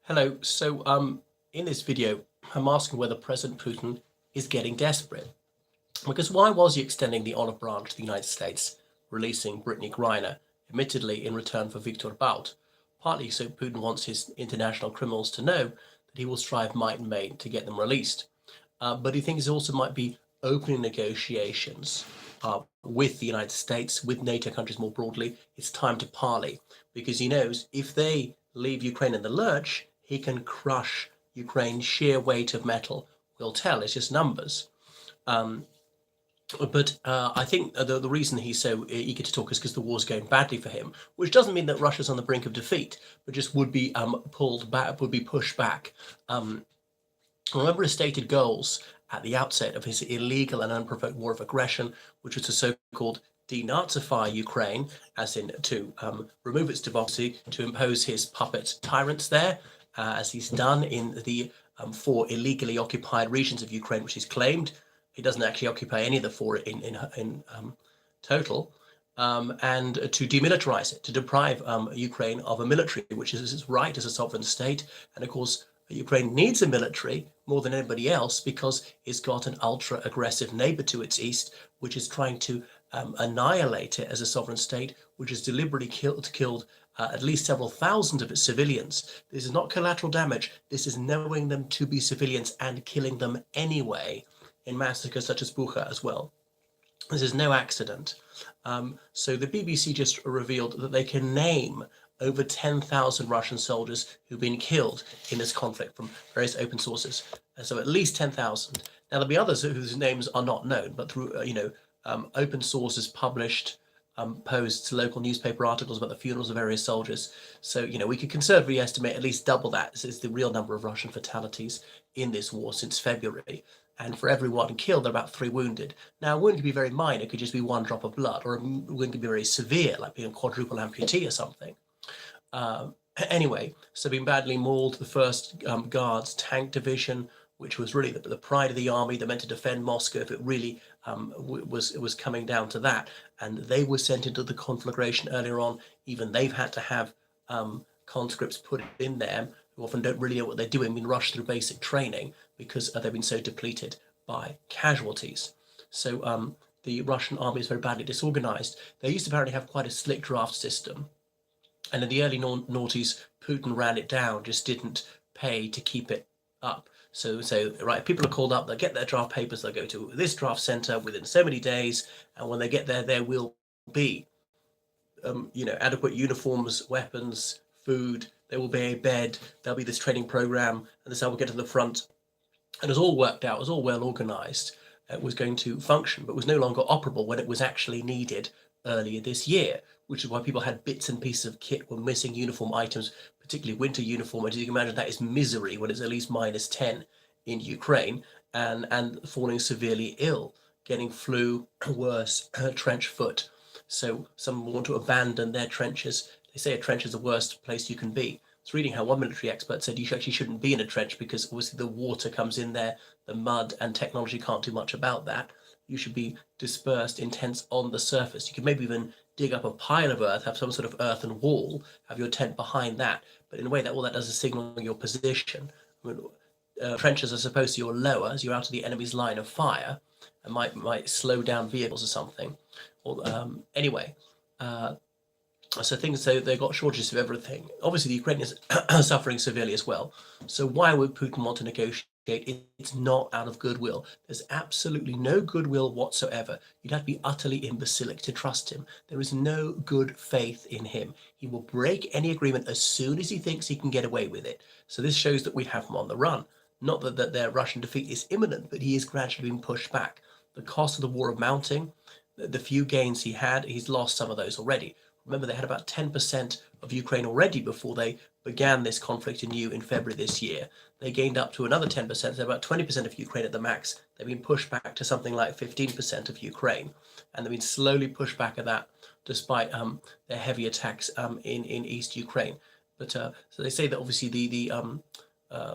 Hello. In this video, I'm asking whether President Putin is getting desperate. Because why was he extending the olive branch to the United States, releasing Brittany Griner, admittedly in return for Viktor Bout? Partly so Putin wants his international criminals to know that he will strive might and main to get them released. But he thinks it also might be opening negotiations with the United States, with NATO countries more broadly. It's time to parley because he knows if they leave Ukraine in the lurch, he can crush Ukraine's sheer weight of metal. We'll tell, it's just numbers. Um, but I think the reason he's so eager to talk is because the war's going badly for him, which doesn't mean that Russia's on the brink of defeat, but just would be pulled back, would be pushed back. Remember his stated goals at the outset of his illegal and unprovoked war of aggression, which was to so-called denazify Ukraine, as in to remove its democracy, to impose his puppet tyrants there, as he's done in the 4 illegally occupied regions of Ukraine, which he's claimed. He doesn't actually occupy any of the 4 in total. And to demilitarize it, to deprive Ukraine of a military, which is its right as a sovereign state. And of course, Ukraine needs a military more than anybody else because it's got an ultra-aggressive neighbor to its east, which is trying to annihilate it as a sovereign state, which has deliberately killed at least several thousand of its civilians. This is not collateral damage. This is knowing them to be civilians and killing them anyway in massacres such as Bucha as well. This is no accident. So the BBC just revealed that they can name over 10,000 Russian soldiers who've been killed in this conflict from various open sources. So at least 10,000. Now there'll be others whose names are not known, but through open sources published posts, local newspaper articles about the funerals of various soldiers. So we could conservatively estimate at least double that. This is the real number of Russian fatalities in this war since February. And for every 1 killed, there are about 3 wounded. Now, a wound could be very minor, it could just be 1 drop of blood, or a wound could be very severe, like being a quadruple amputee or something. Anyway, so being badly mauled, the 1st Guards Tank Division, which was really the pride of the army, that meant to defend Moscow if it really was coming down to that. And they were sent into the conflagration earlier on. Even they've had to have conscripts put in there who often don't really know what they're doing, been rushed through basic training because they've been so depleted by casualties. So the Russian army is very badly disorganized. They used to apparently have quite a slick draft system. And in the early noughties, Putin ran it down, just didn't pay to keep it up. So right, people are called up, they'll get their draft papers, they'll go to this draft center within so many days, and when they get there will be, adequate uniforms, weapons, food, there will be a bed, there'll be this training program, and this is how we'll get to the front. And it was all worked out, it was all well organized. It was going to function, but was no longer operable when it was actually needed earlier this year, which is why people had bits and pieces of kit, were missing uniform items, particularly winter uniform. As you can imagine, that is misery when it's at least -10 in Ukraine, and falling severely ill, getting flu, worse, trench foot. So some want to abandon their trenches. They say a trench is the worst place you can be. I was reading how one military expert said you actually shouldn't be in a trench because obviously the water comes in there, the mud, and technology can't do much about that. You should be dispersed in tents on the surface. You could maybe even dig up a pile of earth, have some sort of earthen wall, have your tent behind that. But in a way, that all that does is signal your position. I mean, trenches are supposed to be your lower, as you're out of the enemy's line of fire, and might slow down vehicles or something. Or anyway, so they've got shortages of everything. Obviously, the Ukrainians are suffering severely as well. So why would Putin want to negotiate? It's not out of goodwill. There's absolutely no goodwill whatsoever. You'd have to be utterly imbecilic to trust him. There is no good faith in him. He will break any agreement as soon as he thinks he can get away with it. So this shows that we have him on the run. Not that their Russian defeat is imminent, but he is gradually being pushed back. The cost of the war of mounting, the few gains he had, he's lost some of those already. Remember, they had about 10% of Ukraine already before they began this conflict anew in February this year. They gained up to another 10%, so about 20% of Ukraine at the max. They've been pushed back to something like 15% of Ukraine. And they've been slowly pushed back at that, despite their heavy attacks in East Ukraine. But so they say that obviously the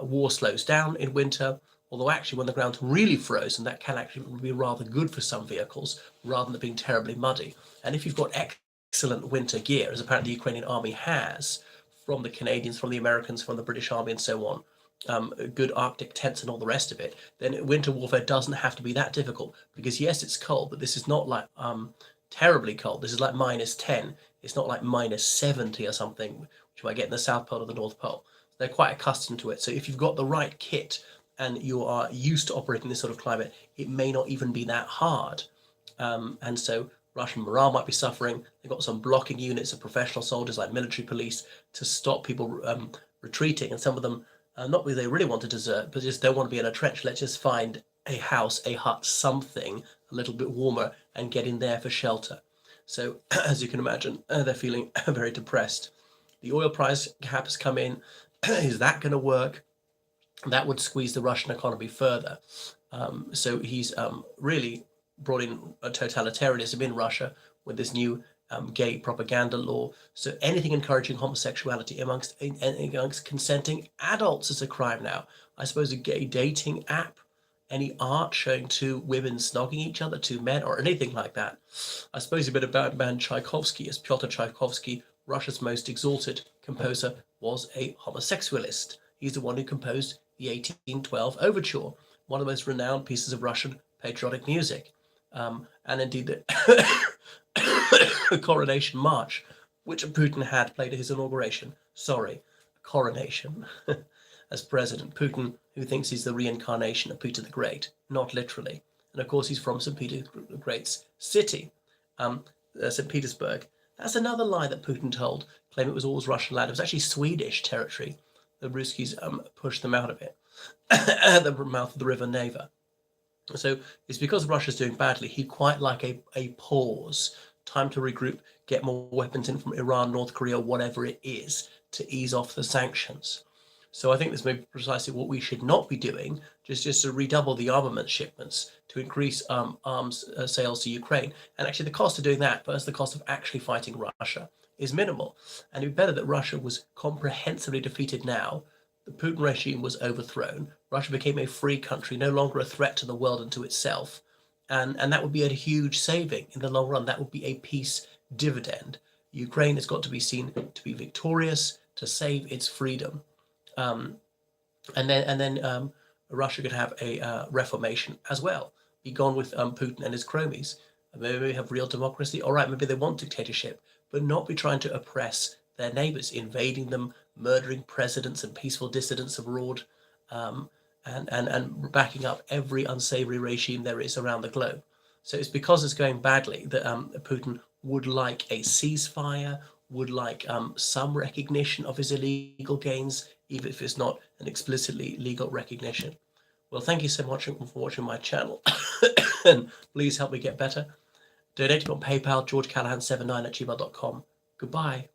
war slows down in winter, although actually when the ground's really frozen, that can actually be rather good for some vehicles, rather than being terribly muddy. And if you've got excellent winter gear, as apparently the Ukrainian army has, from the Canadians, from the Americans, from the British Army, and so on, good Arctic tents and all the rest of it, then winter warfare doesn't have to be that difficult. Because yes, it's cold, but this is not like terribly cold. This is like -10. It's not like -70 or something, which you might get in the South Pole or the North Pole. They're quite accustomed to it. So if you've got the right kit and you are used to operating this sort of climate, it may not even be that hard. And so Russian morale might be suffering. They've got some blocking units of professional soldiers like military police to stop people retreating. And some of them, not because they really want to desert, but just don't want to be in a trench. Let's just find a house, a hut, something a little bit warmer and get in there for shelter. So as you can imagine, they're feeling very depressed. The oil price cap has come in. Is that going to work? That would squeeze the Russian economy further. So he's really brought in a totalitarianism in Russia with this new gay propaganda law. So anything encouraging homosexuality amongst consenting adults is a crime now. I suppose a gay dating app, any art showing two women snogging each other, two men, or anything like that. I suppose a bit about man Tchaikovsky, as Pyotr Tchaikovsky, Russia's most exalted composer, was a homosexualist. He's the one who composed the 1812 Overture, one of the most renowned pieces of Russian patriotic music. And indeed the Coronation March, which Putin had played at his inauguration. Sorry, coronation. As president, Putin, who thinks he's the reincarnation of Peter the Great, not literally. And of course, he's from St. Peter the Great's city, St. Petersburg. That's another lie that Putin told, claiming it was always Russian land. It was actually Swedish territory. The Ruskies pushed them out of it at the mouth of the river Neva. So it's because Russia's doing badly. He'd quite like a pause, time to regroup, get more weapons in from Iran, North Korea, whatever it is, to ease off the sanctions. So I think this may be precisely what we should not be doing, just to redouble the armament shipments, to increase arms sales to Ukraine. And actually the cost of doing that versus the cost of actually fighting Russia is minimal. And it'd be better that Russia was comprehensively defeated now. The Putin regime was overthrown. Russia became a free country, no longer a threat to the world and to itself. And that would be a huge saving in the long run. That would be a peace dividend. Ukraine has got to be seen to be victorious, to save its freedom. And then Russia could have a reformation as well. Be gone with Putin and his cronies. Maybe have real democracy. All right, maybe they want dictatorship, but not be trying to oppress their neighbors, invading them, murdering presidents and peaceful dissidents abroad, and backing up every unsavory regime there is around the globe. So it's because it's going badly that Putin would like a ceasefire, would like some recognition of his illegal gains, even if it's not an explicitly legal recognition. Well, thank you so much for watching my channel. And please help me get better. Donate on PayPal, georgecallahan79@gmail.com. Goodbye.